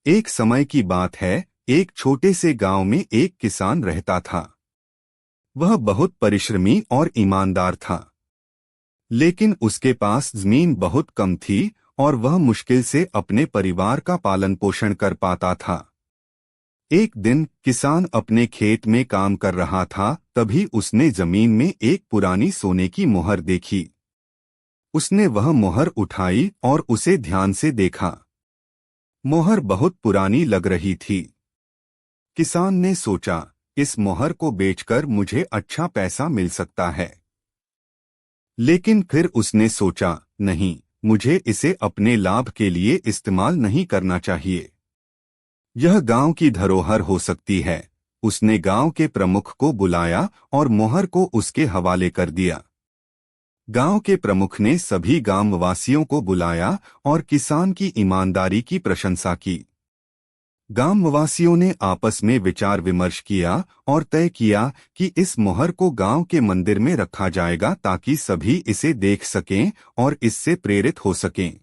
एक समय की बात है। एक छोटे से गांव में एक किसान रहता था। वह बहुत परिश्रमी और ईमानदार था, लेकिन उसके पास जमीन बहुत कम थी और वह मुश्किल से अपने परिवार का पालन पोषण कर पाता था। एक दिन किसान अपने खेत में काम कर रहा था, तभी उसने जमीन में एक पुरानी सोने की मोहर देखी। उसने वह मोहर उठाई और उसे ध्यान से देखा। मोहर बहुत पुरानी लग रही थी। किसान ने सोचा, इस मोहर को बेचकर मुझे अच्छा पैसा मिल सकता है। लेकिन फिर उसने सोचा, नहीं, मुझे इसे अपने लाभ के लिए इस्तेमाल नहीं करना चाहिए। यह गांव की धरोहर हो सकती है। उसने गांव के प्रमुख को बुलाया और मोहर को उसके हवाले कर दिया। गांव के प्रमुख ने सभी गांववासियों को बुलाया और किसान की ईमानदारी की प्रशंसा की। गांववासियों ने आपस में विचार विमर्श किया और तय किया कि इस मोहर को गांव के मंदिर में रखा जाएगा ताकि सभी इसे देख सकें और इससे प्रेरित हो सकें।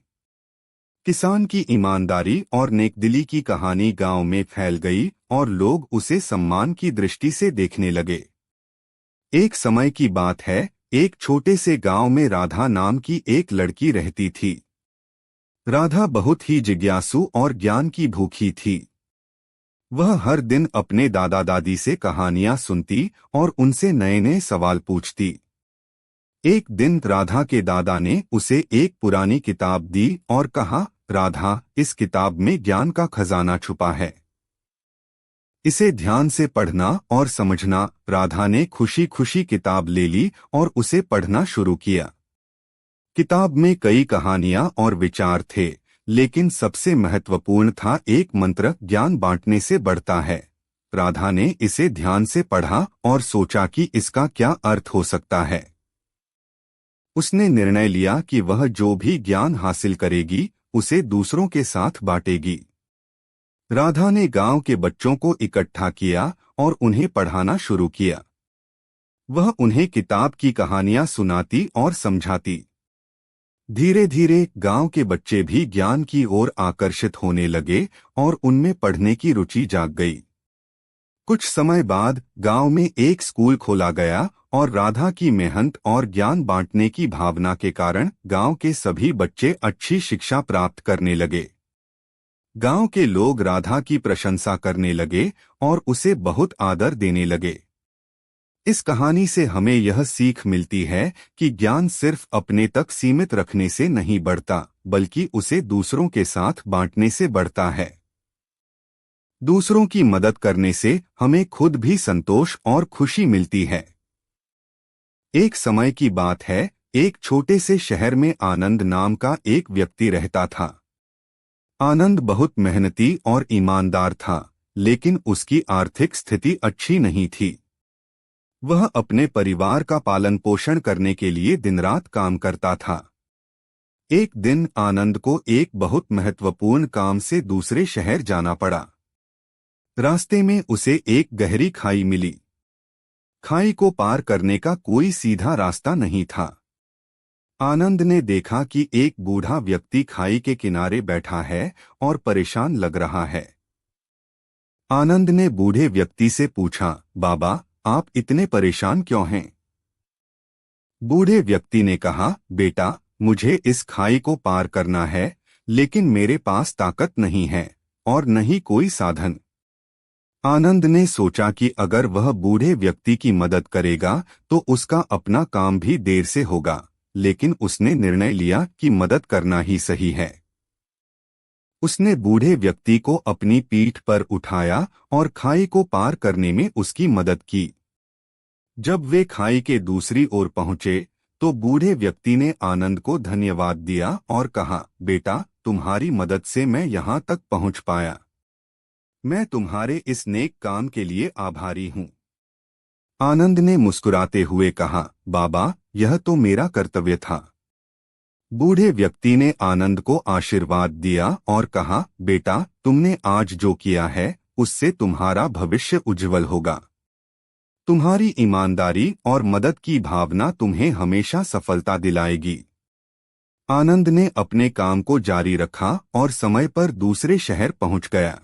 किसान की ईमानदारी और नेकदिली की कहानी गांव में फैल गई और लोग उसे सम्मान की दृष्टि से देखने लगे। एक समय की बात है। एक छोटे से गांव में राधा नाम की एक लड़की रहती थी। राधा बहुत ही जिज्ञासु और ज्ञान की भूखी थी। वह हर दिन अपने दादा दादी से कहानियां सुनती और उनसे नए नए सवाल पूछती। एक दिन राधा के दादा ने उसे एक पुरानी किताब दी और कहा, राधा, इस किताब में ज्ञान का खजाना छुपा है। इसे ध्यान से पढ़ना और समझना। राधा ने खुशी खुशी किताब ले ली और उसे पढ़ना शुरू किया। किताब में कई कहानियां और विचार थे, लेकिन सबसे महत्वपूर्ण था एक मंत्र, ज्ञान बांटने से बढ़ता है। राधा ने इसे ध्यान से पढ़ा और सोचा कि इसका क्या अर्थ हो सकता है। उसने निर्णय लिया कि वह जो भी ज्ञान हासिल करेगी उसे दूसरों के साथ बांटेगी। राधा ने गांव के बच्चों को इकट्ठा किया और उन्हें पढ़ाना शुरू किया। वह उन्हें किताब की कहानियां सुनाती और समझाती। धीरे धीरे गांव के बच्चे भी ज्ञान की ओर आकर्षित होने लगे और उनमें पढ़ने की रुचि जाग गई। कुछ समय बाद गांव में एक स्कूल खोला गया और राधा की मेहनत और ज्ञान बांटने की भावना के कारण गांव के सभी बच्चे अच्छी शिक्षा प्राप्त करने लगे। गांव के लोग राधा की प्रशंसा करने लगे और उसे बहुत आदर देने लगे। इस कहानी से हमें यह सीख मिलती है कि ज्ञान सिर्फ अपने तक सीमित रखने से नहीं बढ़ता, बल्कि उसे दूसरों के साथ बांटने से बढ़ता है। दूसरों की मदद करने से हमें खुद भी संतोष और खुशी मिलती है। एक समय की बात है। एक छोटे से शहर में आनंद नाम का एक व्यक्ति रहता था। आनंद बहुत मेहनती और ईमानदार था, लेकिन उसकी आर्थिक स्थिति अच्छी नहीं थी। वह अपने परिवार का पालन पोषण करने के लिए दिन रात काम करता था। एक दिन आनंद को एक बहुत महत्वपूर्ण काम से दूसरे शहर जाना पड़ा। रास्ते में उसे एक गहरी खाई मिली। खाई को पार करने का कोई सीधा रास्ता नहीं था। आनंद ने देखा कि एक बूढ़ा व्यक्ति खाई के किनारे बैठा है और परेशान लग रहा है। आनंद ने बूढ़े व्यक्ति से पूछा, बाबा, आप इतने परेशान क्यों हैं? बूढ़े व्यक्ति ने कहा, बेटा, मुझे इस खाई को पार करना है, लेकिन मेरे पास ताकत नहीं है और न ही कोई साधन। आनंद ने सोचा कि अगर वह बूढ़े व्यक्ति की मदद करेगा तो उसका अपना काम भी देर से होगा, लेकिन उसने निर्णय लिया कि मदद करना ही सही है। उसने बूढ़े व्यक्ति को अपनी पीठ पर उठाया और खाई को पार करने में उसकी मदद की। जब वे खाई के दूसरी ओर पहुंचे तो बूढ़े व्यक्ति ने आनंद को धन्यवाद दिया और कहा, बेटा, तुम्हारी मदद से मैं यहां तक पहुंच पाया। मैं तुम्हारे इस नेक काम के लिए आभारी हूं। आनंद ने मुस्कुराते हुए कहा, बाबा, यह तो मेरा कर्तव्य था। बूढ़े व्यक्ति ने आनंद को आशीर्वाद दिया और कहा, बेटा, तुमने आज जो किया है उससे तुम्हारा भविष्य उज्जवल होगा। तुम्हारी ईमानदारी और मदद की भावना तुम्हें हमेशा सफलता दिलाएगी। आनंद ने अपने काम को जारी रखा और समय पर दूसरे शहर पहुंच गया।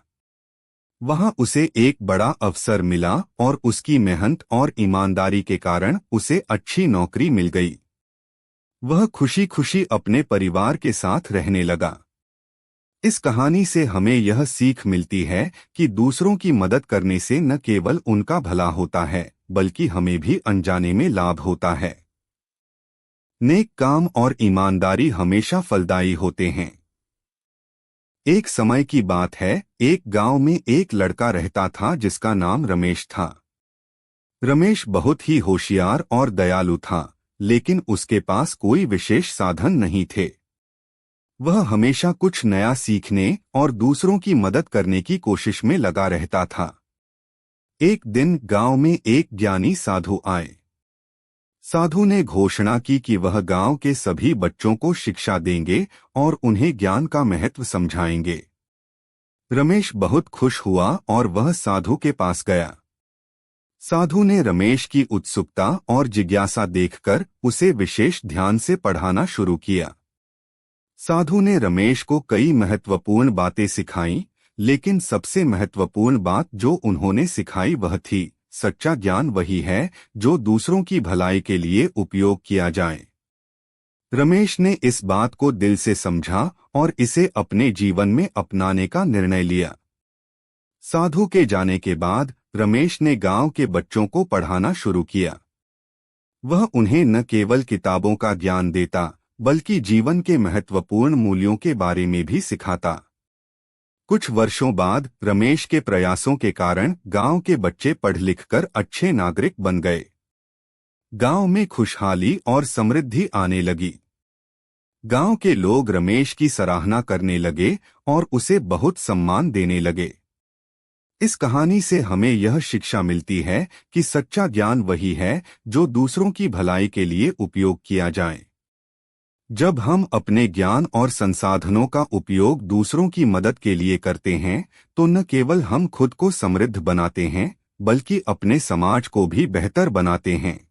वहां उसे एक बड़ा अवसर मिला और उसकी मेहनत और ईमानदारी के कारण उसे अच्छी नौकरी मिल गई। वह खुशी खुशी अपने परिवार के साथ रहने लगा। इस कहानी से हमें यह सीख मिलती है कि दूसरों की मदद करने से न केवल उनका भला होता है, बल्कि हमें भी अनजाने में लाभ होता है। नेक काम और ईमानदारी हमेशा फलदायी होते हैं। एक समय की बात है, एक गांव में एक लड़का रहता था जिसका नाम रमेश था। रमेश बहुत ही होशियार और दयालु था, लेकिन उसके पास कोई विशेष साधन नहीं थे। वह हमेशा कुछ नया सीखने और दूसरों की मदद करने की कोशिश में लगा रहता था। एक दिन गांव में एक ज्ञानी साधु आए। साधु ने घोषणा की कि वह गांव के सभी बच्चों को शिक्षा देंगे और उन्हें ज्ञान का महत्व समझाएंगे। रमेश बहुत खुश हुआ और वह साधु के पास गया। साधु ने रमेश की उत्सुकता और जिज्ञासा देखकर उसे विशेष ध्यान से पढ़ाना शुरू किया। साधु ने रमेश को कई महत्वपूर्ण बातें सिखाईं, लेकिन सबसे महत्वपूर्ण बात जो उन्होंने सिखाई वह थी, सच्चा ज्ञान वही है जो दूसरों की भलाई के लिए उपयोग किया जाए। रमेश ने इस बात को दिल से समझा और इसे अपने जीवन में अपनाने का निर्णय लिया। साधु के जाने के बाद रमेश ने गांव के बच्चों को पढ़ाना शुरू किया। वह उन्हें न केवल किताबों का ज्ञान देता, बल्कि जीवन के महत्वपूर्ण मूल्यों के बारे में भी सिखाता। कुछ वर्षों बाद रमेश के प्रयासों के कारण गांव के बच्चे पढ़ लिखकर अच्छे नागरिक बन गए। गांव में खुशहाली और समृद्धि आने लगी। गांव के लोग रमेश की सराहना करने लगे और उसे बहुत सम्मान देने लगे। इस कहानी से हमें यह शिक्षा मिलती है कि सच्चा ज्ञान वही है जो दूसरों की भलाई के लिए उपयोग किया जाए। जब हम अपने ज्ञान और संसाधनों का उपयोग दूसरों की मदद के लिए करते हैं, तो न केवल हम खुद को समृद्ध बनाते हैं, बल्कि अपने समाज को भी बेहतर बनाते हैं।